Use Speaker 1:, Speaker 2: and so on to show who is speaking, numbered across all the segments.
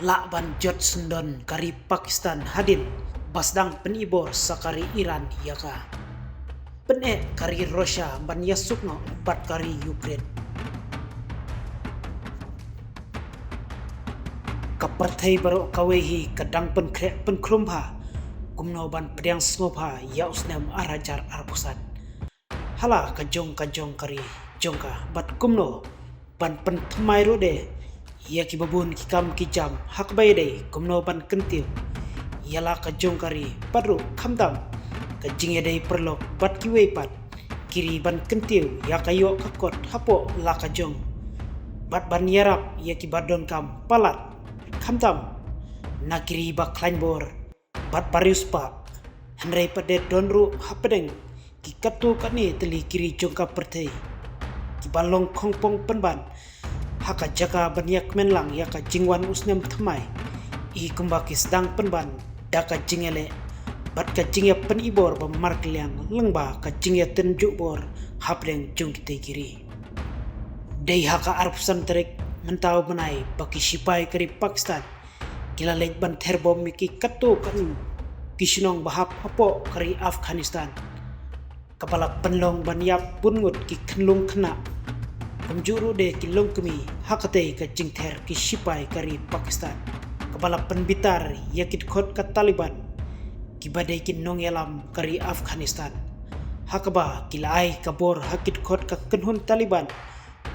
Speaker 1: Lakban Jot Sundon kari Pakistan hadin basdang penibor sakari Iran yaka. Pene kari Russia ban yasukno bat kari Ukraine. Kaparthai baro kawehi kadang penkrumha kumno ban pedang sngopa ya usnam arajar arpusan. Hala kajong kari jongka bat kumno ban penthmai rode ya kibabun kikam kijam hak bayde kumno ban kentiu yala kajong kari padru khamdam kajing dei perlok bat kiwe pat kiri ban kentiu ya kayo kakot hapo la kajong bat ban yarap ya kibadon kam palat khamdam nakiri ba kleinbor bat parius pak henrei pade donru hapedeng ki katu kani teli kiri jongka perthei ki balong khongpong penban haka jaka banyak menlang yaka jingwan usnem thamai i kumbaki sedang penban daka jingele bat ka jingya penibor bamar keliang lengba ka jingya tenjuk bor hapdeng jong kita kiri dei haka arpsan terik mentau menai baki sipai kari Pakistan kila lek ban terbom miki katu kan kisnong bahap hapo kari Afghanistan kepala penlong ban yap bungut ki kenlung kena kumjuru de kilong kemi hakate ka jingther ki sipai kari Pakistan kepala penbitar yakit khot ka Taliban ki badai ki nong yalam kari Afghanistan hakaba kilai kabor hakit khot ka kenhun Taliban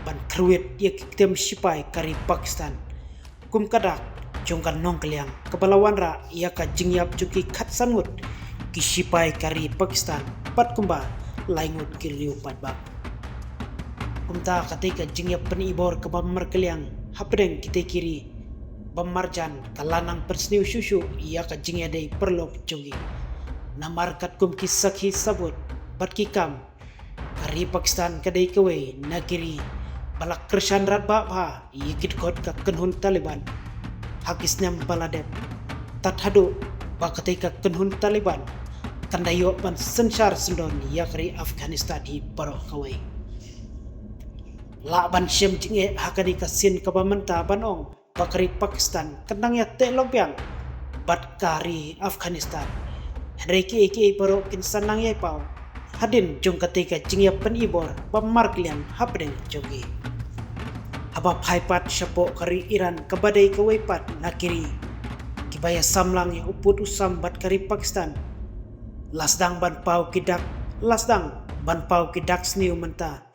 Speaker 1: ban kruet yakit tem sipai kari Pakistan kum kadak jongkan nong keliang kepala wanra yaka jingyap juki khat sangut ki sipai kari Pakistan pat kumba laingut ki liu patbak kumta ketika jingyap penibor ke bamar keliang hapdeng kita kiri bamarjan kalanang persniu susu ia ka jingya dei perlok jongi namar kat kum kisakhi sabut bat kikam kari Pakistan kadai kewe nakiri balak kershan rat ba yikit kot ka kenhun Taliban hakisnyam baladep tat hadu ba ketika kenhun Taliban kandayo ban sensar sendon yakri Afghanistan hi barok kawe la ban syem jinge hakadi kasin kabamenta banong bakari Pakistan kendang ya te lompiang bat kari Afghanistan henreki eki barok kin sanang ye pau hadin jong ketika jingya penibor pamar klian hapdeng jogi haba phaipat syapo kari Iran kabadai kawaipat nakiri kibaya samlang ya uput usam bat kari Pakistan lasdang ban pau kidak sniu menta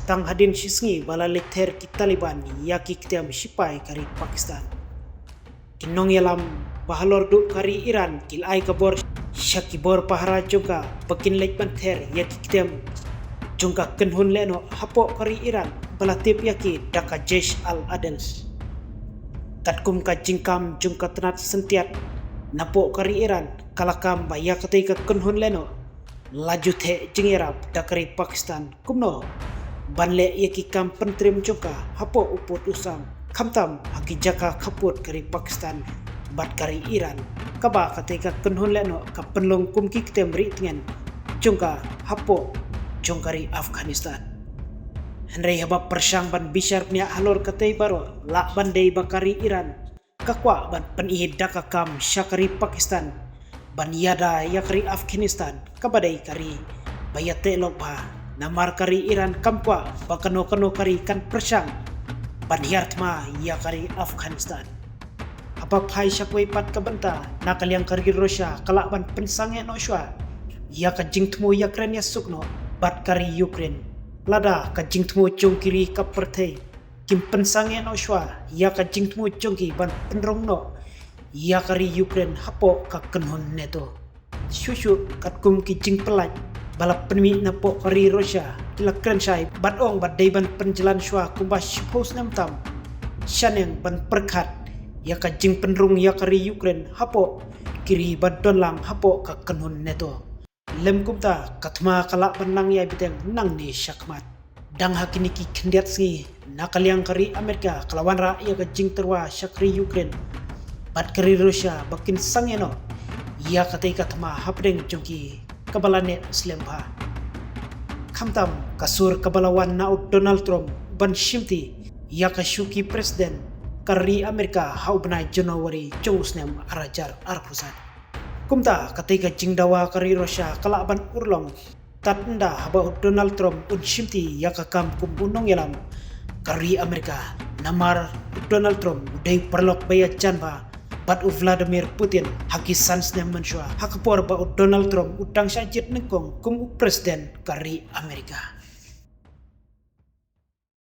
Speaker 1: tang hadin sisngi bala lekter ki Taliban yaki ktiam sipai kari Pakistan kinong yalam bahalor du kari Iran kil ai kabor syakibor pahara juga bakin lek banter yaki ktiam jongka kenhun leno hapo kari Iran bala tip yaki daka jesh al adel katkum ka jingkam jongka tenat sentiat napo kari Iran kalakam baya ketika kenhun leno laju the jingirap dakari Pakistan kumno banle yaki kam pentrim jongka hapo uput usam khamtam haki jaka khaput kari Pakistan bat kari Iran kaba ketika kenhun leno ka penlong kum ki ktem ri tingen jongka hapo jongkari Afghanistan henrei haba persang ban bisar pnya halor katei baro la bandei bakari Iran kakwa ban penihid daka kam syakari Pakistan ban yada yakari Afghanistan kabadai kari bayate lokba namar kari Iran kampwa bakano kari kan persang ban hiartma yakari Afghanistan apa phai syapoi pat kabanta nakaliang kari Russia kalak ban pensange no shwa ya ka jingtmo yakren ya sukno bat kari Ukraine lada ka jingtmo jongkiri ka perthei kim pensange no shwa ya ka jingtmo jongki ban penrong no ya kari Ukraine hapo ka kenhon neto shushu katkum ki jing pelaj balap penmi napo kari Russia kila kren syai bat ong bat daiban penjalan shwa kumba shipos namtam shaneng ban perkat ya ka jing penrung ya kari Ukraine hapo kiri bat donlang hapo ka kenhon neto lem kumta katma kala benang ya biteng nang ni syakmat dang hakini ki kendiat singi nakaliang kari Amerika kelawan ra ya ka jing terwa syakri Ukraine bat kari Russia bakin sangeno ya katai katma hapdeng jongki kabalane slemba khamtam kasur kabalawan naut Donald Trump ban shimti ya ka shuki presiden kari Amerika hau benai Januari jongusnem arajar arpusat. Kumta ketika jingdawa kari Rusia kalaban urlong tat enda haba Donald Trump unshimti yakakam kumbunong yalam kari Amerika namar Donald Trump udai perlok bayat janba bat Vladimir Putin haki sansnem mensua hakapor ba Donald Trump udang syajit nengkong kum presiden kari Amerika.